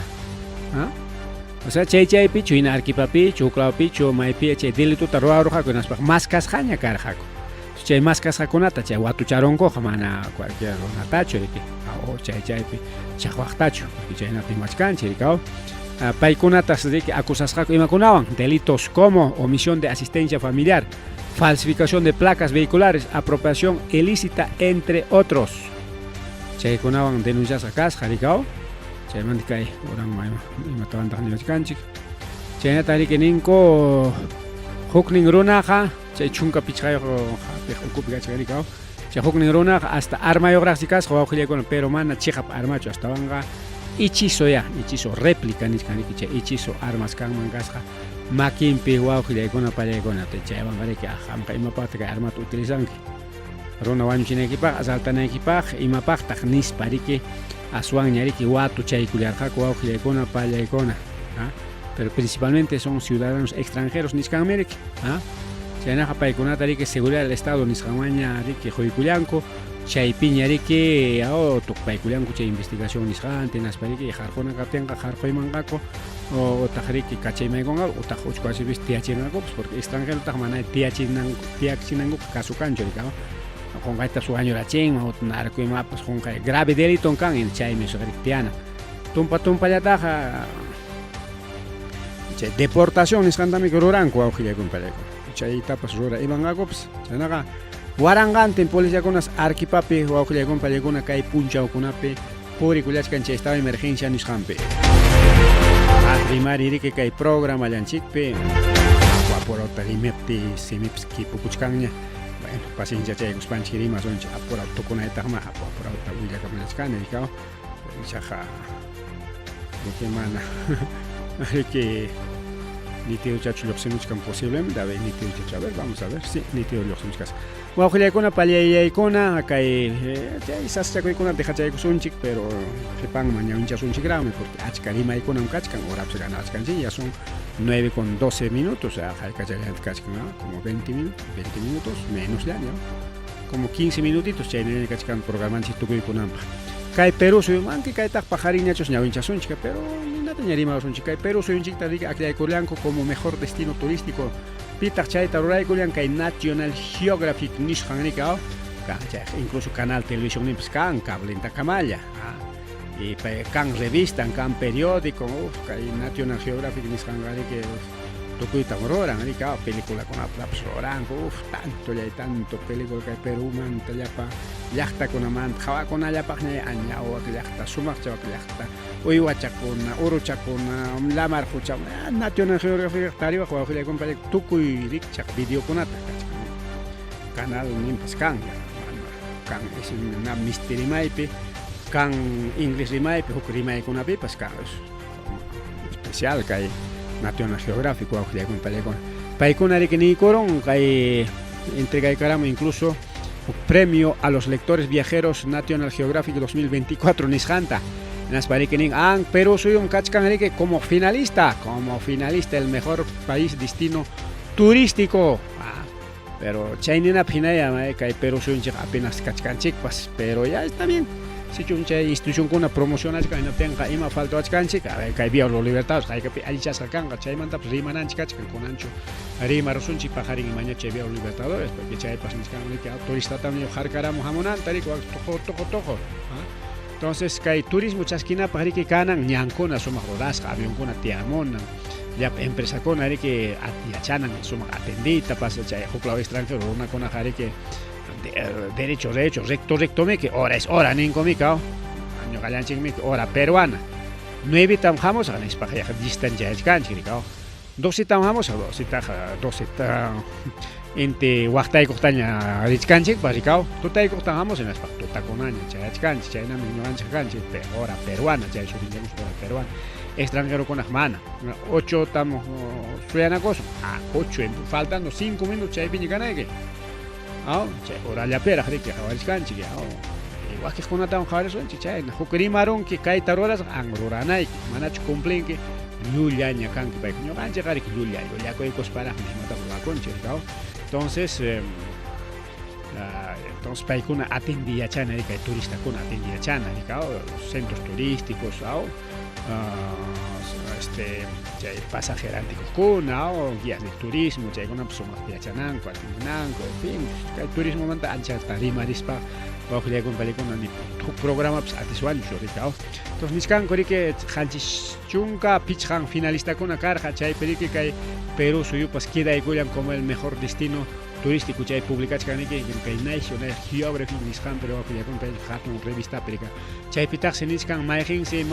o sea chay pichu ina arquipapi chuklao pichu maypi chay delituta ruaruja kunaspaq más kasjaña karjako chay más casjakunata chay watucharonko mana cualquier ronatacho o chaypi chaqwaqtachu chaynapi machkanchi rikao paykunatas de acusasqaku imakunawan delitos como omisión de asistencia familiar, falsificación de placas vehiculares, apropiación ilícita entre otros. Chaykunawan denuncias kasqa rikao chaymanta kay oran imatawantaq niwachkanchik chaynata riki ninko huknin runaqa chay chunka pichqayo ukupikachkarikao chay huknin runaqa hasta armayoqraq sikasqa wawqillaykuna pero mana chiqap armachu astawanqa ichizo réplica nisqaniki chay ichizo armas kanman kasqa makinpi wawqillaykuna pallaykuna chaywanqa riki qamqa imapaqta kay armata utilizanki runa wañuchinaykipaq asaltanaykipaq imapaqtaq nispa riki aswan ñariki watu chaykullarqaku wawqillaykuna pallaykuna pero principalmente son ciudadanos extranjeros nisqanmi riki chaynaqa paykunata riki seguridad del estado nisqanmaña riki quykullanku chaypiña riki tukpaykullanku chay investigación nisqanta naspa riki qarquna kaptinqa qarquymanqaku utaq riki kachaymaykunqa utaq uchkuachipis tiyachinankupas porque extranjero taq mana tiyachinanku caso kanchu rika qonqayta suwañurachinman narcuymapas qonqay grave delito kan chaymi suqrik tiyana tumpallataqa chay deportación nisqantami ruranku wawqillaykuna pallaykuna chaytapas rura imanqakupas chaynaqa waranqantin policiakunas arquipapi wawqillaykuna pallaykuna kay punchawkunapi purikullachkan chay estado de emergencia nisqanpi rimari riki kay programa llanchikpi apurata rimipti simipis kipukuchkanña bueno paciencia chaykuspanchik rimasunchik apurata tukunaytaqma apurata willakamunachkani rikao chaqa riki mana riki nitido chachu lluqsimuchkan posiblemente a ver nitido chachu a ver vamos a ver sí nitido lluqsimuchkas wawqillaykuna pallayaykuna kay chay saschakuykuna dejachaykusunchik pero qhipanman ñawinchasunchikraqmi porque achka rimaykunam kachkan horapis ganachkanchik ya son 9:12 o sea haykachallanta kachkan como 20 minutos menos ya como 15 minutitos chaynaymi kachkan programanchik tukuykunanpaq kay Perú suymanki kaytaq pajariñachus ñawinchasunchik pero ñarimasunchik kay Perú suyunchikta riki aklaykurllanku como mejor destino turístico pitaq chayta ruraykullan kay National Geographic nisqan rikao incluso canal televisión nipas kan cablenta kamalla y kan revista kan periódico kay National Geographic nisqan riki tukuyta ruran rikao película con aplaps ruran tanto película kay Perú manta llapa llaqtakunamanta hawakunallapaq añawaq llaqta sumaq chawaq llaqta uywachakuna uruchakuna lamar huchakuna National Geographic tariwaq wawqillaykuna pallaykuna tukuy rikchaq videokunata canal nimpas kan misti rimaypi kan inglés rimaypi huk rimaykunapipas kan especial kay National Geographic wawqillaykuna pallaykuna paykuna riki niykuron kay entregaykaramo incluso premio a los lectores viajeros National Geographic 2024 nisqanta nasparikinin Perú suyun kachkan riki como finalista el mejor país destino turístico pero chaynina phinaya kay Perú suyunchik apenas kachkanchikpas pero ya está bien si chay institucionkuna promocionachkan hinaptinqa ima faltawachkanchik kay Vía los Libertados kaykapi allichasqa kanqa chaymantapas rimananchik kachkan kunanchu rimarusunchik pajarin imaña chay Vía los Libertadores porque chaypas nisqan riki turistatami harkaramu hamunanta riki toqo entonces kay turismo chaskinapaq riki kanan ñankuna sumaq rurasqa avionkuna tiyamunan ya empresa con ari que atiachanan suma atendita pasa chay hukla extranjero una con ari que derecho recto me que hora es hora nin comicao año galanching me hora peruana 9 tamjamos a espaja distancia es canchiricao 12 tamjamos a 12 inte waktai koktaña richkanchik baricao tutay koktajamos en espaja tutaconaña chay canchi chay na mi ancha canchi hora peruana chay surinemos hora peruana extranjero con Ahmana 8 estamos suena cosa 8 faltando 5 minutos chay piña canege chay hora la pera que jawaris canchi igual que con tan jawaris chay na hukrimaron que kai taroras angruranay manach cumplen que lullaña kan que pai no ganche gari que lulla ko ikos para mata la concha entonces pai kuna atendía chana que turista kuna atendía chana centros turísticos chay pasajerante kuna guías de turismo chay kuna personas viachananco atinanco en fin chay turismo manta ancha tarima dispa bajo con pelicona ni programa atiswan choricao entonces niscan que hanchis chunka pichang finalista kuna carja chay perique chay Perú suyo pues queda igual como el mejor destino turístico chay publicach que National Geographic niscan pero bajo con pelicona revista perica chay pitach niscan maigin se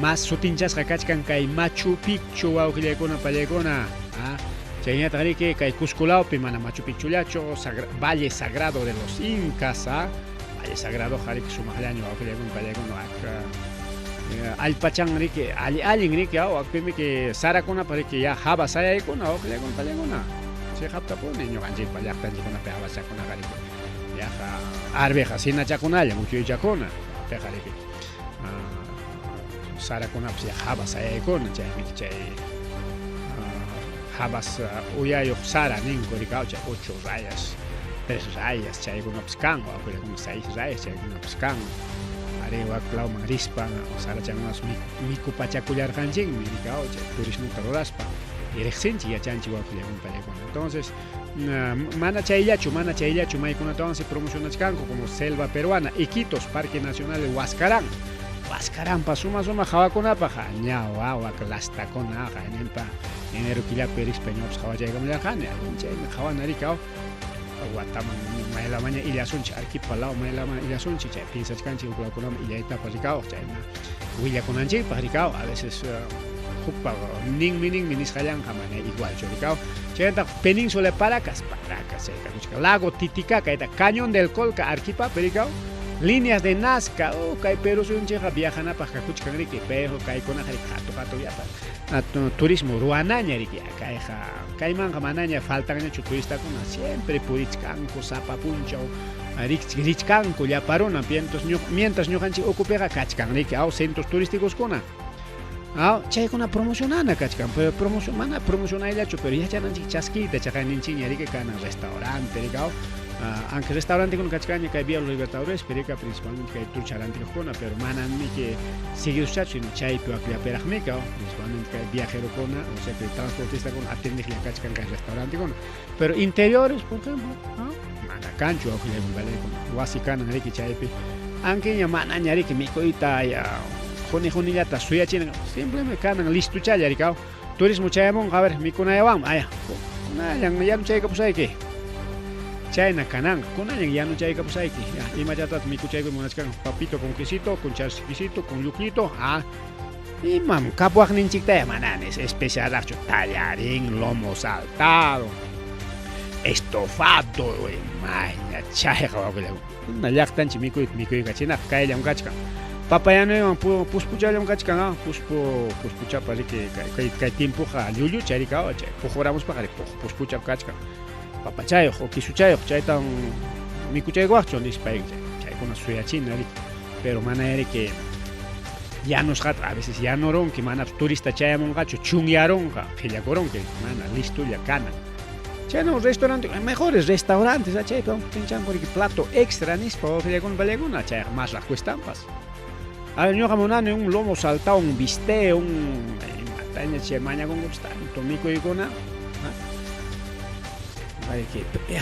más sutinchas rakachkan kay Machu Picchu aukilekuna palekuna chayña tari que kay Cusculao pimana Machu Picchu lacho Valle Sagrado de los Incas Valle Sagrado harik sumahlaño aukilekun palekuna alpachang rike alin rike akpimi que sarakuna pare que ya haba saya ikuna aukilekun palekuna se hapta pone ño ganji palaktan jikuna pe haba sakuna harik ya arveja sina chakuna ya mucho chakuna pe harik Sara con apsia habas con chay habas uyayo Sara nin coricao 8 rayas 3 rayas chay con apscan o con 6 rayas chay con apscan arewa clau marispa o Sara chamas miku pachacular hanjing miricao chay turismo taroraspa irexenchi ya chanchi wa con palecon entonces mana chayllachu may con entonces promocionas canco como selva peruana Iquitos Parque Nacional de Huascarán Pascarampa suma jawakuna paja ñawa waklasta kona janempa enero kila peris peñops jawajay gamla khane chay jawanarikao wataman maila maña ilasunchi arquipalao maila maña ilasunchi chay piensas canchi ukla ilaita paricao chay huilla kunanchi paricao a veces hukpa ning minis hayan jamane igual choricao chay península de Paracas chay lago Titicaca eta cañón del Colca arquipa pericao líneas de Nazca kay Perú soy un cheja viajan a paja kuchkangri que pejo kay con ajari kato ya pa turismo ruanaña ri kay manga manaña faltan ña turista kuna siempre purichkanko sapa puncho richkanko ya parona mientras ñojanchi ocupega kachkangri que centros turísticos kuna chay kuna promocionana kachkan pero promocionayla pero ya chananchi chasquita chajaninchi ri que kana restaurante ri aunque restaurante con cachcaña que había los libertadores perica principalmente que hay turcharante con pero manan mi que sigue usando sino chay pero que perajmeca principalmente que hay viajero con o sea que transportista con atende la cachcan que restaurante con pero interiores por ejemplo mana cancho o que le vale con huasicana que chay aunque ya mana ñari que mi coita ya joni ya ta suya china simplemente canan listo chay ya turismo chayamon a ver mi con allá vamos na ya no chay que pues hay que Chayna Canán, con alguien ya no chay capsaiki, y mayatat mi cuchay con monascan, papito con quesito, con charquisito, con yuquito, y mam, capuaj ninchicta, mananes, especial archo, tallarín, lomo saltado, estofado, maña, chay, una yactan chimico y gachina, cae un gachka. Papayano, puspucha un gachka, puspucha para que tiempo ja, yuyu, charicao, pujoramos para que puspucha gachka. Papachayo o kisuchayo chaytan mikuchay guacho nispay chay con suya china pero mana ere que ya nos hat a veces ya no ron que mana turista chayamon gacho chungyaron que ya coron que mana listo ya cana chay no restaurante mejores restaurantes chay con pinchan por plato extra nispa o que con baleguna chay más las cuestampas a ver yo jamonane un lomo saltado un bistec un mataña chay maña con gusta tomico y gona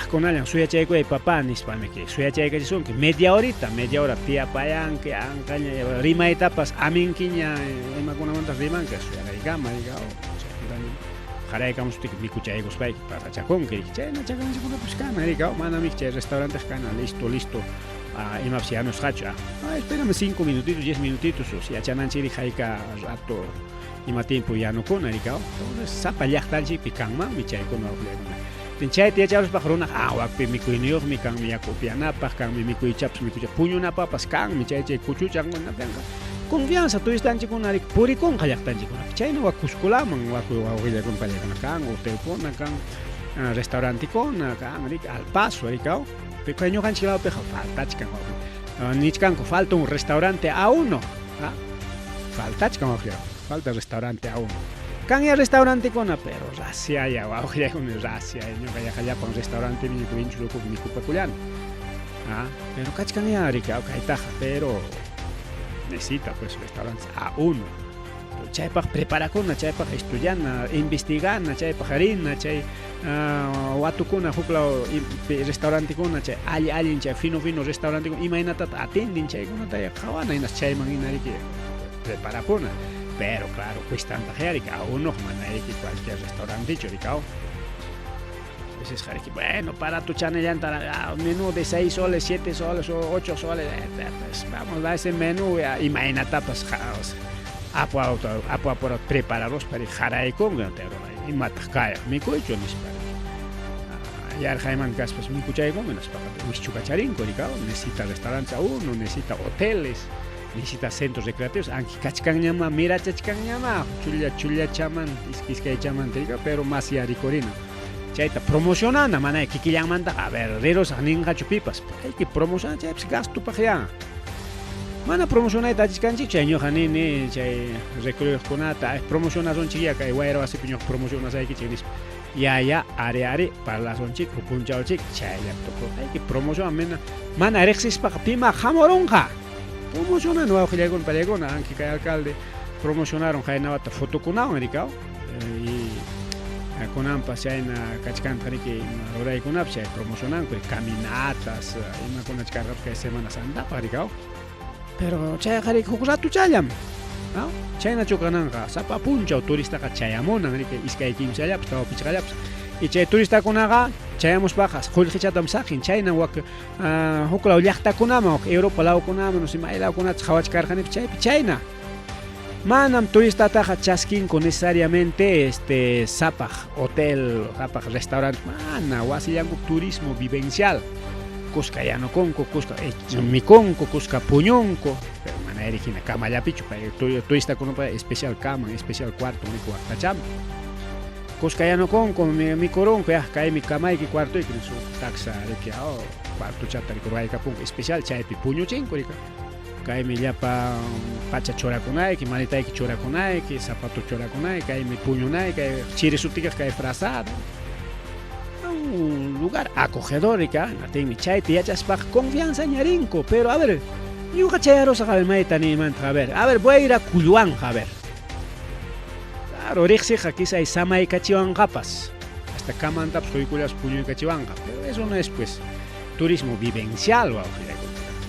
con alguien suyachayku y papá nispame que suyachayku son que media hora tía payan que ancaña rima etapas aminquiña imaguna montas riman que suyachayku maricao Jaraikamos tik mikuchaygos pay para chacón que chayna chacón chacón pues kana maricao mana mi chay restaurante kana listo imapsianos hacha espérame 5 minutitos 10 minutitos si achanan chiri jaika rato ima tiempo ya no con maricao entonces sapa llaqtanchi picanma mi chay con Tinchay tia chavos pajarona awak pe mikuiniyok mi kang mi akopiana pa kang mi mikuy chaps mi kucha puño na papas kang mi chay kuchu chang na benga confianza tu istan chico narik puri con kayak tan chico chay no wakuskula mang waku wawila con pale con kang hotel con kang restaurante con kang rik al paso rikao pe kaño kan chilao pe falta chikan ni chikan ko falta un restaurante a uno falta chikan falta restaurante a uno Kan ya restaurante kona pero racia ya wow ya con racia no kaya pa un restaurante mi kuinchulo ko mi kupakulan pero kachkan ya rika kaitaja pero necesita pues restaurantes a uno chay pa prepara kona chay pa estudiar investigar chay pa harina chay watu kona hukla restaurante kona chay ali chay fino restaurante kona imagínate atendin chay kona ta kawana inas chay mangina que prepara kona Pero claro, cuesta antajar a uno manera que cualquier restaurante choricao. Entonces, bueno, para tu channel ya menú de 6 soles, 7 soles o 8 soles. Pues, vamos a ese menú y imagínate pues apa prepararos para jaray con y matakaya. Mi cocho ni para. Ya el Jaiman Gas pues mi cuchay con menos para. Michucacharín, coricao, necesita restaurantes a uno, necesita hoteles. Necesita centros recreativos, aunque cachcan llama, mira chachcan llama, chulia chaman, isquisca chaman, pero más ya ricorino. Chaita promocionando, mana que llaman a verdaderos aninga chupipas, hay que promocionar, chay pues gasto para allá. Mana promocionar esta chicanchi, chay no hanini, chay recreos con ata, promocionar son chica, que guayro hace piños promocionas hay que chinis. Ya, are para la son chico, punchao chic, chay ya tocó, hay que promocionar, mana rexis para pima jamoronja. Promocionaron nuevo que con Palegona, aunque que alcalde promocionaron que navata foto con americano y con ampas ya en Cachcanta que ahora con apse promocionan con caminatas y una con las cargas que semana santa paricao pero chay jari jukusatu chayam ¿no? Chay na chocananga sapa puncha turista ka chayamona que iskay kimsa ya pues pichaya y chay turista konaga chayamos bajas khulqichatam sakin chayna wak hukla llaqta kunama Europa law kunama no simayla kunat khawach karkhani chayna manam turista taja chaskin con necesariamente zapaj hotel zapaj restaurante mana wasiyangu turismo vivencial Cusca ya no conco Cusca mi conco Cusca puñonco pero mana erigina cama ya pichu turista con especial cama especial cuarto mi cuarta cham Cusca ya no con mi coronco ya cae mi cama y cuarto y con su taxa de que cuarto chata de capung especial chay pi puño chinco cae mi llapa pacha chora conai que maleta que chora conai que zapato chora conai cae mi puño nai que chire suticas cae frazada un lugar acogedor y que no mi chay te echas para confianza ñarinco pero a ver yo cachayaros a ver maita ni man a ver voy a ir a Cuyuán a ver Orixija aquí hay sama y cachivan gapas hasta camanta pues culas puño y cachivanga pero eso no es pues turismo vivencial o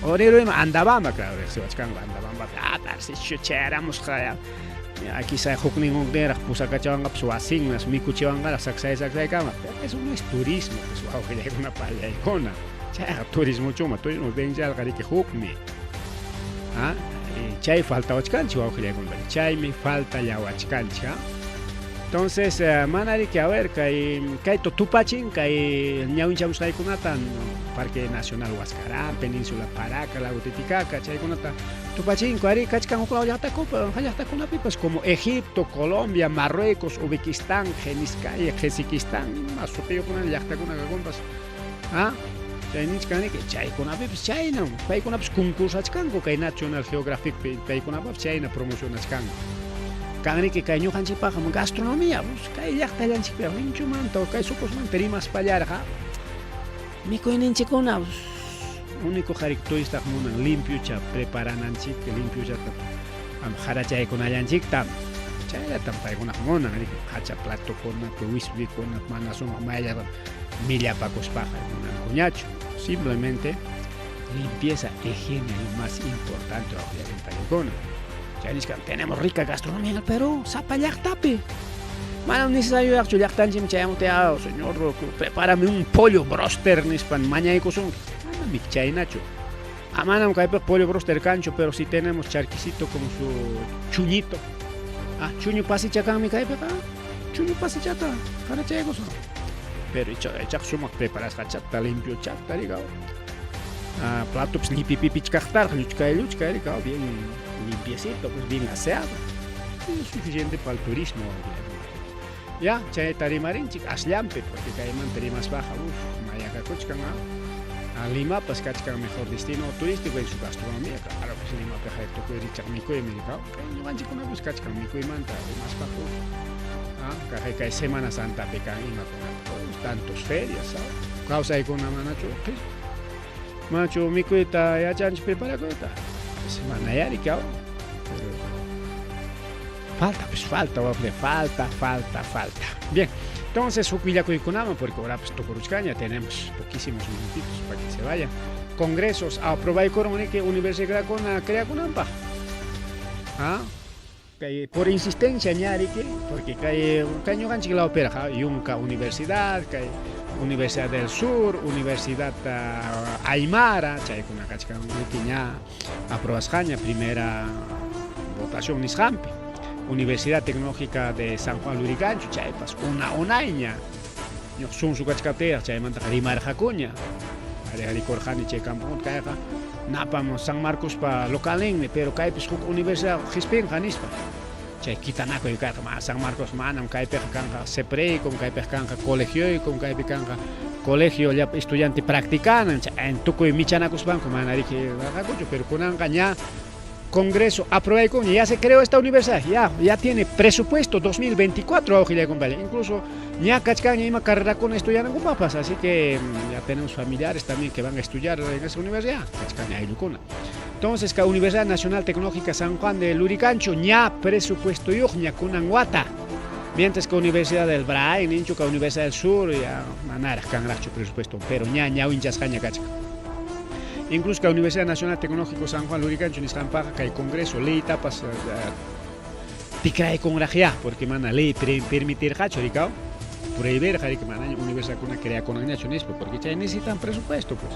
orero andabamba claro se vachkanga andabamba tarsi chucheramos khaya aquí se hukni ngudera pusa cachivanga pues asignas mi cuchivanga la saksai kama eso no es turismo pues wow una palla icona cha turismo chuma turismo vivencial gari que hukni chay falta wachkanchi wow chay me falta ya wachkanchi entonces manari que a ver kai tupachin kai ñawinchamos kai kunatan Parque Nacional Huascarán Península Paraca Lago Titicaca chay kunata tupachin kwari kachkan hukla ya ta kuna pipas como Egipto Colombia Marruecos Uzbekistán Kazajistán más supio kuna ya ta kuna gompas chay nichkani que chay kuna pipas chay no pay kuna pues concurso achkango kai National Geographic pay kuna pipas chay na promoción achkango Kangri que caño hanchi paja gastronomía, pues cae ya está yanchi pero hincho manto, cae sucos man perimas pallarja. Mi coininche con único jarictoista como limpio cha preparan anchi que limpio cha jaracha con ayanchik tam. Chaya tam pa con mona, hacha plato con whisky con manazo maya. millapacuspaja un cuñacho. Simplemente limpieza, higiene, lo más importante en Payacona. Ya tenemos rica gastronomía en el Perú, sapa llactapi. Mano necesario accho llactanchim chayamteado, señor, prepárame un pollo broster nispan mañana y cosón. Mi chaynacho. Amanam caipe pollo broster cancho, pero si tenemos charquicito como su chuñito. Chuño pasi chacan mi caipe acá. Chuño pasi chata, para chaycos. Pero echak sumak preparas chata limpio chata ligado. Plato pues lipi pichcachtar, luchka, bien limpiecito, pues bien aseado. Es suficiente para el turismo. Ya, chay tarimarin chik aslampe, porque caiman tarimas baja, mayaca cochcan a Lima, pues cachcan mejor destino turístico en su gastronomía. Claro, pues Lima peja de toco richak mico y mericao. No van chicos pues cachcan mico y manta, más bajo. Cae Semana Santa pecan Lima con tantos ferias, ¿sabes? Causa ahí con una manacho, ¿qué? Macho, mi cuita ya chanch prepara cuita. Semana ya rica. Falta. Bien, entonces Hucuyaco y Kunama, porque ahora pues Tocoruchcaña tenemos poquísimos minutitos para que se vayan. Congresos, aprobar y que Universidad con crea Kunampa. Por insistencia añade que, porque caño ganchi la opera, Yunca Universidad, Universidad del Sur, Universidad Aymara, chay con una cachica pequeña aprobascaña, primera votación Nishampi. Universidad Tecnológica de San Juan Lurigancho, chay pas una aña. Yo son su cachicatea, chay manta Rimar Jacuña. Ari Corjani chay campo caiga. Napamos San Marcos pa localenme, pero cay pues Universidad Gispen Janispa. Chay Quitanaco y caiga San Marcos manam cay pejcanja Sepre, con cay pejcanja colegio y con cay pejcanja colegio ya estudiante practicante en Tuco y Michanacos banco manari que pero con angaña Congreso aprobé con ya se creó esta universidad, ya tiene presupuesto 2024, incluso ya cachcaña y carrera con estudiar en papas, así que ya tenemos familiares también que van a estudiar en esa universidad, cachcaña y lucuna. Entonces, la Universidad Nacional Tecnológica San Juan de Lurigancho ya presupuesto yo ya con anguata, mientras que la Universidad del Brain, que la Universidad del Sur ya manara can presupuesto, pero ya hinchas caña cachca. Incluso la Universidad Nacional Tecnológica San Juan Lurigancho en Escampaja, que el Congreso ley tapas ticrae con la porque mana ley permitir hacho ricao prohibir que mana universidad con crea con nacionalismo porque ya necesitan presupuesto pues.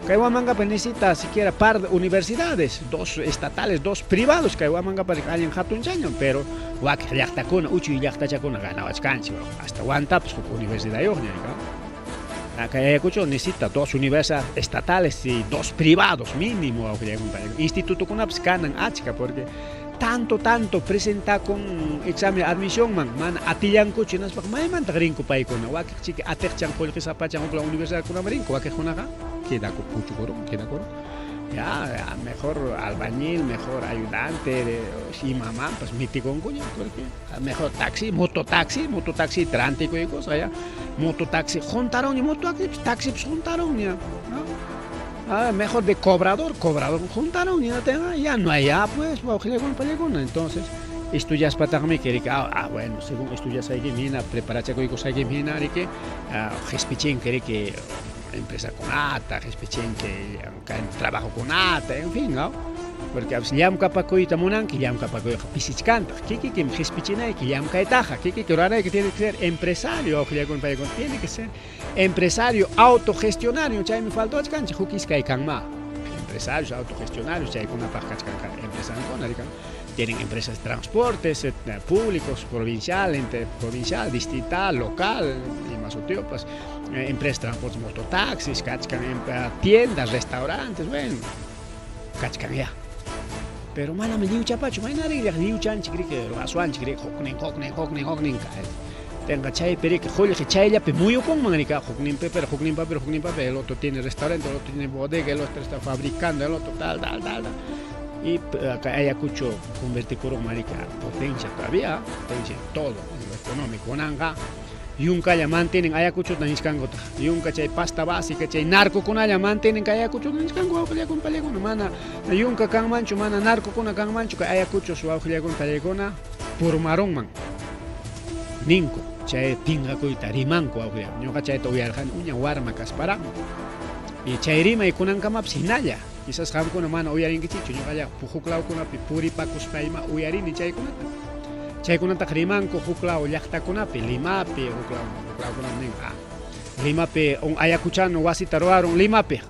Kaiwamanga necesita siquiera par de universidades, 2 estatales, 2 privados, Kaiwamanga para que hayan hatun chaño, pero wak yachta con uchu y yachta chacona ganawach canchi, hasta guanta pues con universidad yo acá Ayacucho necesita 2 universidades estatales y 2 privados mínimo, instituto con abscanan achka porque tanto presenta con examen de admisión man atiyan ko chinas pak may man tagrin ko pay ko na wak chiki atek chang ko sa pa chang ko la universidad ko na marin ko wak ko na ka queda ko pucho ko ya mejor albañil, mejor ayudante y mamá pues mitigón coño porque mejor mototaxi trántico y cosas ya mototaxi juntaron y mototaxi juntaron ya mejor de cobrador juntaron ya no hay pues entonces estudias para mí que bueno según estudias ahí que mina preparacha con cosas que mina que gespichen que empresa con ata, gespichen que trabajo con ata, en fin, ¿no? Porque si yam capacoy tamunan, que yam capacoy pisichcanta, que gespichen que yam caetaja, que ahora que tiene que ser empresario, o que tiene que ser empresario autogestionario, chay me faltó cancha, jukis kai kanma. Empresarios autogestionarios, chay con una paja empresa con tienen empresas de transportes públicos, provincial, interprovincial, distrital, local y más otras empresas de transportes, mototaxis, tiendas, restaurantes, bueno, cachcan ya. Pero mana me diu chapacho, mana diu chanchi que lo asuanchi que hoknen tenga chay pero que jolle que chay ya pe muy con manica hoknen pero el otro tiene restaurante, el otro tiene bodega, el otro está fabricando, el otro tal. Y Ayacucho convertir por marica potencia todavía, potencia todo, en lo económico, nanga. Yunca ya mantienen Ayacucho taniscangota. Yunca chay pasta básica, chay narco con allá mantienen que Ayacucho taniscango, con mana. Yunca can mancho, mana narco con can mancho, que Ayacucho su auxilia con talegona por marón man. ninku chay pinqakuyta rimanku awqilla ñuqa chayta uyarqani uña warma kasparaqmi y chay rimay kunankamapas hinalla quizás qamkuna mana uyarinkichichu ñuqalla huk lawkunapi puripakuspa ima uyarini chaykunata rimanku huk law llaqtakunapi Limapi huk lawkunapi nin Limapi Ayacuchano wasita ruaron Limapi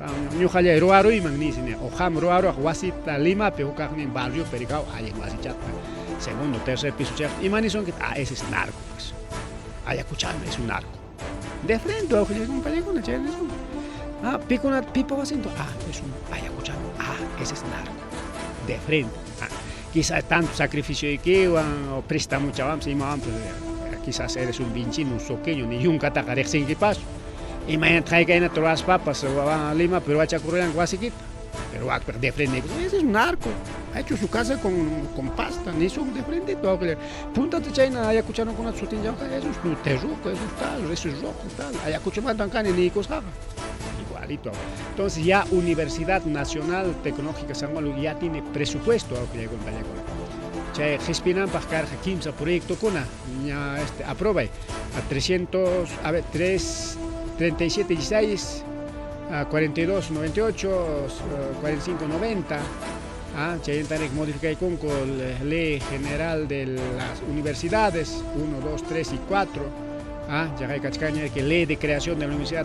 ñuqalla ruaruyman nisini o qam ruaruq wasita Limapi hukaqnin barrio Pericao allen wasichata segundo tercer piso chay imanison que ese es narco pues Ayacuchano es un narco de frente awqilla compañero chay Picona pipa haciendo, es un ayacuchano, ese es narco, de frente. Quizás tanto sacrificio de que o presta mucha vamos y más quizás eres un vinchino, un soqueño, ni un catacarec sin que paso. Imagínate que hay en todas las papas, van a Lima, pero va a chacurrear en Guasiquita. Pero de frente, ese es un narco. Ha hecho su casa con pasta, ni son de frente. Punta de China, ayacuchano con la sutinja, eso es un terruco, eso es tal, eso es rojo, tal. Ayacuchano tan cane ni cosas. Entonces ya Universidad Nacional Tecnológica San Juan ya tiene presupuesto chay Gespinan para carga 15 proyecto kuna ya aprueba a 300 a ver 37 16 42 98 45 90 chay tarek modificar con la Ley General de las Universidades 1 2 3 y 4 ya hay cachcaña que Ley de Creación de la Universidad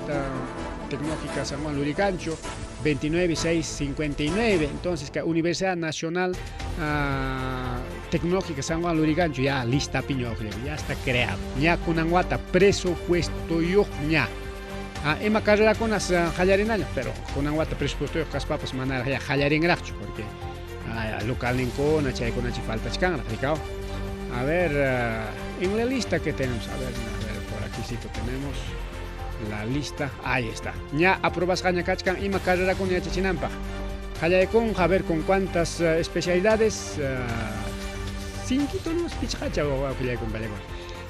Tecnológica San Juan Lurigancho 29659 entonces que Universidad Nacional Tecnológica San Juan Lurigancho ya lista piño ya está creado ya kunanguata presupuesto yo ya ema carrera con las hallarinal pero kunanguata presupuesto yo caspapas manar ya hallarin racho porque local nincona chay con falta chicana a ver en la lista que tenemos a ver por aquí sí tenemos la lista, ahí está. Ya aprobas Jaña Kachkan y carrera con Yachichinampa. Con a ver con cuántas especialidades. 5 tonos pichacha o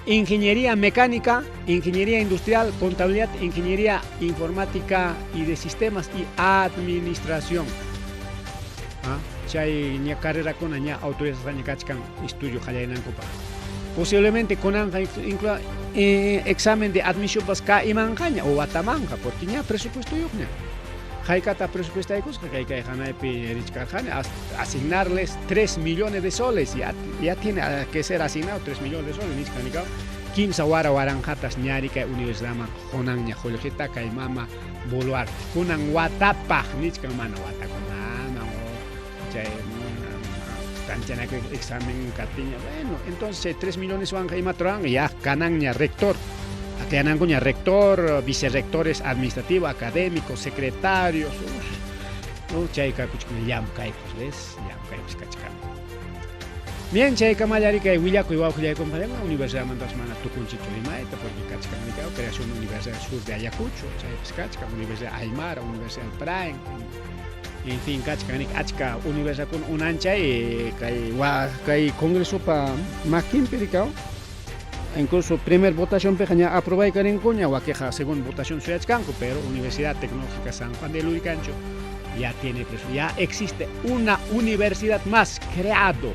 ingeniería mecánica, ingeniería industrial, contabilidad, ingeniería informática y de sistemas y administración. Chay ña carrera con ña autoridad Jaña Kachkan estudio Jaya en Ancopa. Posiblemente con examen de admisión pasca y manjaña o atamanja porque ya presupuesto yo Jaikata presupuesto de cosas que hay asignarles 3 millones de soles ya tiene que ser asignado 3 millones de soles nichkanikao 15 waranjatas ñarika universidad ma jonan ña joljeta kay mama boluar kunan watapa nichkan mana watakunana o chay tanchana que examen catiña bueno entonces 3 millones van a matran ya ganan ya rector ganan ya rector vicerrectores administrativos académicos secretarios chayka kuchkuna yamkay pues ves yamkay pues kachkan bien chayka mayari kay willako iwa kullay compadre universidad mandas mana tukunchicho limaita porque kachkan nikao creación universidad sur de Ayacucho chay pues kachkan universidad Aymara universidad Prime en fin kachkanik achka universidad con un ancha y kay congreso pa makin pericao incluso primer votación pejaña aprobay karen coña o queja según votación suyachkanko pero Universidad Tecnológica San Juan de Lurigancho ya tiene ya existe una universidad más creado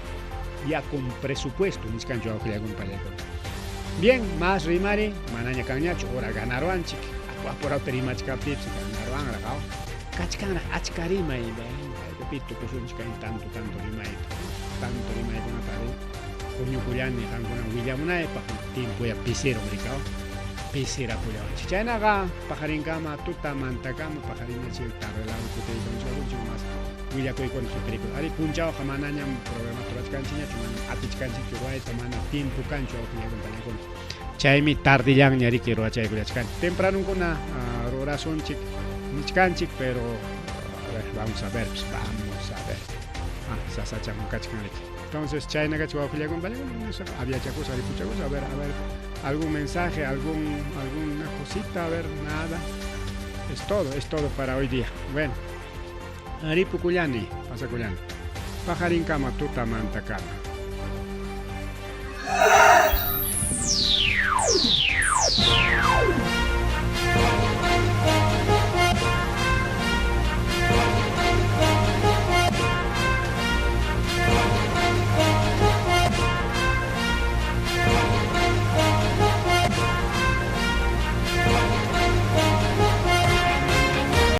ya con presupuesto niskancho awqilla bien más rimari manaña kañacho ora ganaron chic por autorimachka pips ganaron ragao kachkan achka rimay repito kusunchka tanto rimay con atari coño curiani hanguna willamuna pa tiempo ya pisero bricao pisera puya chichanaga pajarin kama tuta mantakama pajarin chi tarrela kutei con más willakoy con película ari punchao jamanañam programa torachkanchiña chuman atichkanchi chuway tamana tiempo kancho con chaymi tardillan ñari quiero achay kuyachkan temprano kuna rorazón chic nichkanchik pero vamos a ver sasa chamunkachkanrik entonces China que chua con vale había chacos a ver algún mensaje alguna cosita a ver nada es todo para hoy día bueno aripu kuyani pasa kuyani pajarin kama tuta manta kama